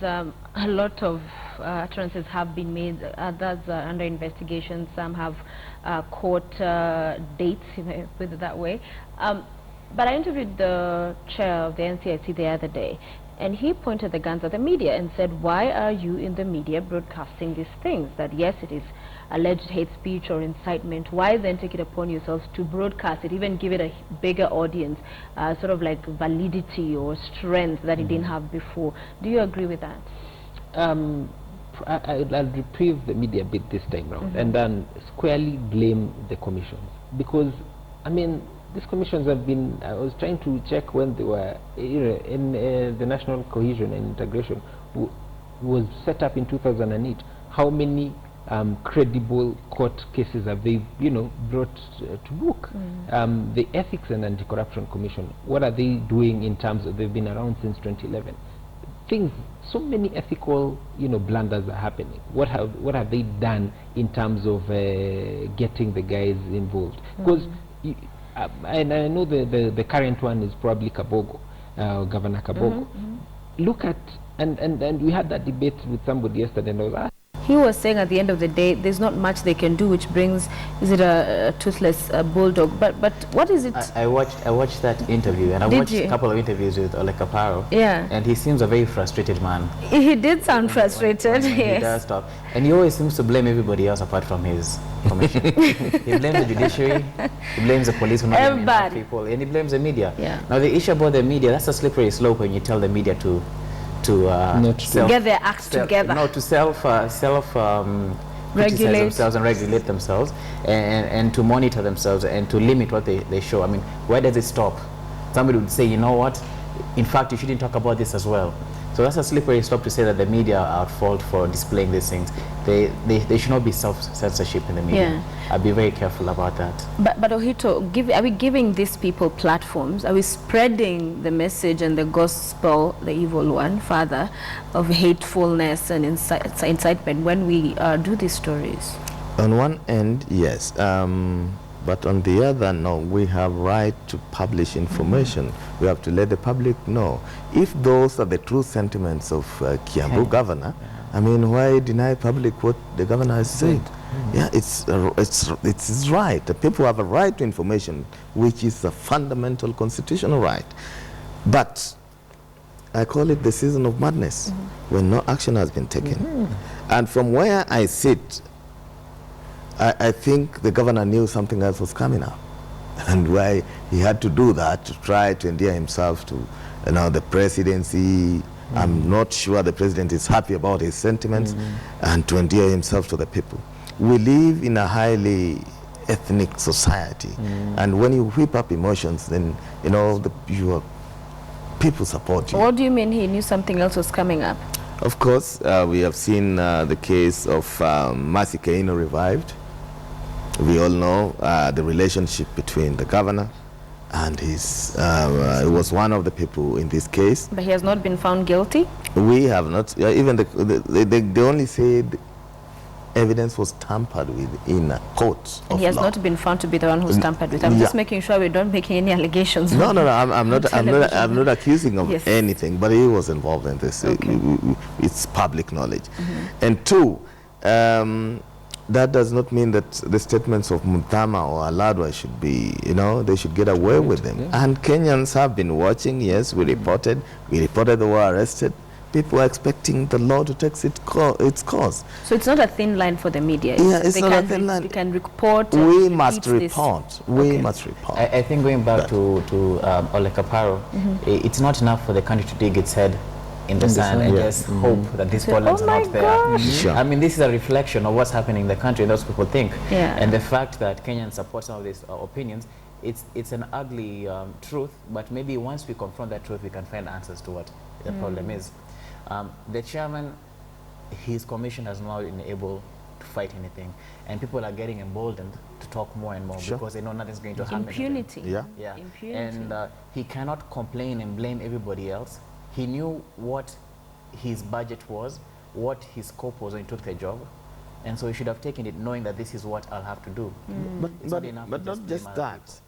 a lot of utterances have been made. Others are under investigation. Some have court dates, if I put it that way. But I interviewed the chair of the NCIC the other day, and he pointed the guns at the media and said, why are you in the media broadcasting these things? That yes, it is alleged hate speech or incitement. Why then take it upon yourselves to broadcast it, even give it a bigger audience, sort of like validity or strength that it didn't have before? Do you agree with that? I'll reprieve the media a bit this time round and then squarely blame the commissions, because I mean, these commissions have been, I was trying to check when they were, in the National Cohesion and Integration was set up in 2008. How many credible court cases have they, brought to book? The Ethics and Anti-Corruption Commission, what are they doing in terms of, they've been around since 2011. Things, so many ethical, blunders are happening. What have they done in terms of getting the guys involved? Because and I know the current one is probably Kabogo, Governor Kabogo. Look at, and we had that debate with somebody yesterday, and I was asked. He was saying at the end of the day, there's not much they can do, which brings, is it a toothless bulldog? But what is it? I watched that interview, and I watched a couple of interviews with Ole Kaparo. Yeah. And he seems a very frustrated man. He did sound frustrated, when yes. He does stuff. And he always seems to blame everybody else apart from his commission. He blames the judiciary, he blames the police for not getting enough people, and he blames the media. Yeah. Now the issue about the media, that's a slippery slope when you tell the media to get their acts together. No, to regulate themselves and regulate themselves, and to monitor themselves and to limit what they show. I mean, where does it stop? Somebody would say, you know what? In fact, you shouldn't talk about this as well. So that's a slippery slope to say that the media are at fault for displaying these things. They should not be self-censorship in the media. Yeah. I'll be very careful about that. But Ohito, are we giving these people platforms? Are we spreading the message and the gospel, the evil one, Father, of hatefulness and incitement when we do these stories? On one end, yes. But on the other, no, we have right to publish information. We have to let the public know. If those are the true sentiments of Kiambu governor, I mean, why deny public what the governor has said? Yeah, it's right. The people have a right to information, which is a fundamental constitutional right. But I call it the season of madness, when no action has been taken. And from where I sit, I think the governor knew something else was coming up, and why he had to do that to try to endear himself to, the presidency. I'm not sure the president is happy about his sentiments, and to endear himself to the people. We live in a highly ethnic society, and when you whip up emotions, then your people support you. What do you mean he knew something else was coming up? Of course, we have seen the case of Mercy Keino revived. We all know the relationship between the governor and his, he was one of the people in this case. But he has not been found guilty? We have not, even they only said evidence was tampered with in a court And he has not been found to be the one who's tampered with. I'm just making sure we don't make any allegations. No, I'm not accusing of anything, but he was involved in this. Okay. It's public knowledge. And two, that does not mean that the statements of Muthama or Aladwa should be, they should get away with them. And Kenyans have been watching. Yes, we reported they were arrested. People are expecting the law to take its course. So it's not a thin line for the media. It's not a thin line. They can report. We must report. We must report. I think going back to Ole Kaparo, it's not enough for the country to dig its head in the sand and just hope that these problems are not there. Sure. I mean, this is a reflection of what's happening in the country, those people think. Yeah. And the fact that Kenyans support some of these opinions, it's an ugly truth, but maybe once we confront that truth, we can find answers to what the problem is. The chairman, his commission has not been able to fight anything, and people are getting emboldened to talk more and more because they know nothing's going to happen. Impunity. Yeah. Impunity. And he cannot complain and blame everybody else. He knew what his budget was, what his scope was when he took the job, and so he should have taken it knowing that this is what I'll have to do. But not just that.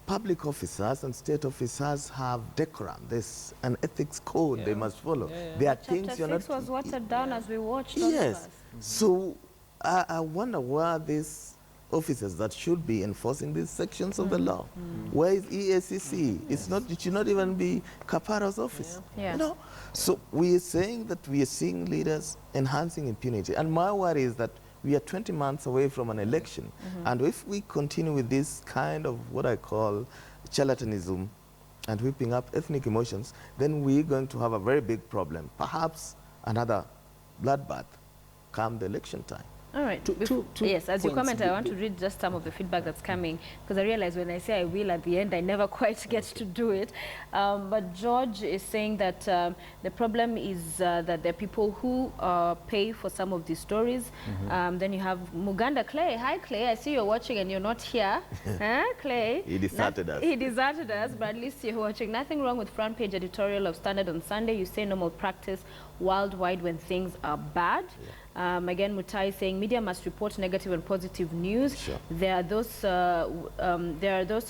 public officers and state officers have decorum. There's an ethics code they must follow. There are things you're not... Chapter 6 was watered down as we watched. Yes. So I wonder where these officers that should be enforcing these sections of the law. Where is EACC? It's not, it should not even be Kaparo's office. You know? So we are saying that we are seeing leaders enhancing impunity. And my worry is that we are 20 months away from an election. And if we continue with this kind of what I call charlatanism and whipping up ethnic emotions, then we're going to have a very big problem. Perhaps another bloodbath come the election time. All right. Yes, as you comment, I want to read just some of the feedback that's coming, because I realize when I say I will at the end, I never quite get to do it. But George is saying that the problem is that there are people who pay for some of these stories. Then you have Muganda Clay. Hi, Clay. I see you're watching and you're not here. Clay. He deserted us. He deserted us, but at least you're watching. Nothing wrong with front page editorial of Standard on Sunday. You say normal practice worldwide when things are bad. Again, Mutai saying media must report negative and positive news. There are those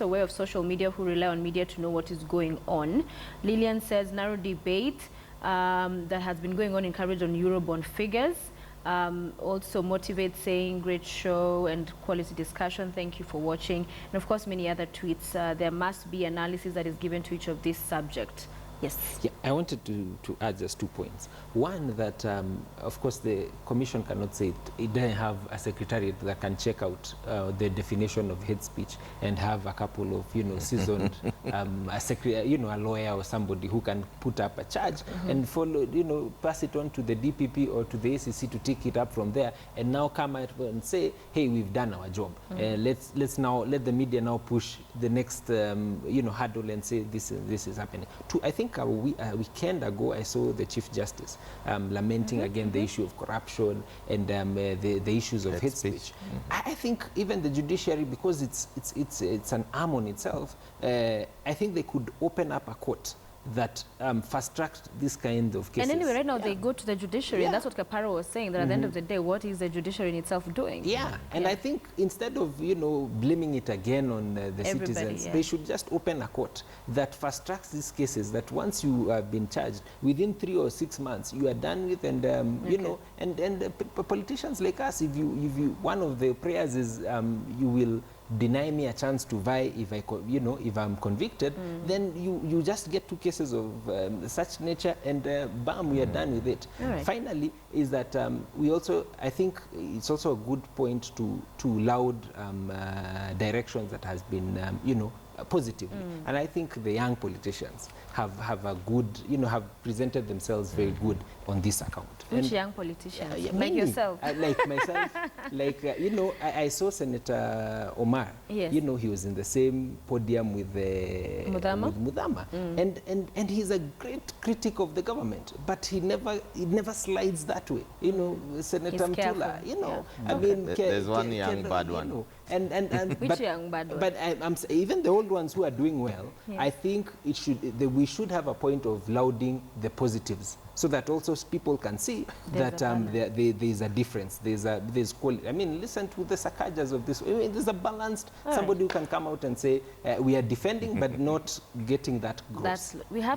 aware of social media who rely on media to know what is going on. Lillian says narrow debate that has been going on in coverage on Eurobond figures. Also Motivate saying great show and quality discussion. Thank you for watching. And of course many other tweets. There must be analysis that is given to each of this subject. Yes. Yeah, I wanted to add just 2 points. One, that of course the Commission cannot say it doesn't have a secretariat that can check out the definition of hate speech and have a couple of seasoned a lawyer or somebody who can put up a charge and follow, pass it on to the DPP or to the ACC to take it up from there, and now come out and say, hey, we've done our job. Let's now let the media now push the next hurdle and say this is happening. Two, I think a weekend ago I saw the Chief Justice lamenting again the issue of corruption and the issues of hate speech. I think even the judiciary, because it's an arm on itself, I think they could open up a court that fast-tracked this kind of cases. And anyway, right now they go to the judiciary, and that's what Kaparo was saying, that at the end of the day, what is the judiciary in itself doing? And I think instead of, blaming it again on the citizens, they should just open a court that fast-tracks these cases, that once you have been charged, within 3 or 6 months, you are done with, and, politicians like us, if you one of the prayers is you will deny me a chance to vie if I'm convicted, then you just get 2 cases of such nature, and bam, we are done with it. Finally, is that I think it's also a good point to loud directions that has been positively, and I think the young politicians have a good, have presented themselves very good on this account. Which young politicians? Like yourself? Like myself. Like, I saw Senator Omar. Yes. He was in the same podium with Mudama. And he's a great critic of the government, but he never slides that way. Senator Mtula, I mean... There's one young bad one. Which young bad one? But even the old ones who are doing well, I think we should have a point of lauding the positives, so that also people can see that there's a difference, there's quality. I mean, listen to the Sakajas of this. I mean, there's a balanced somebody who can come out and say we are defending but not getting that gross. We have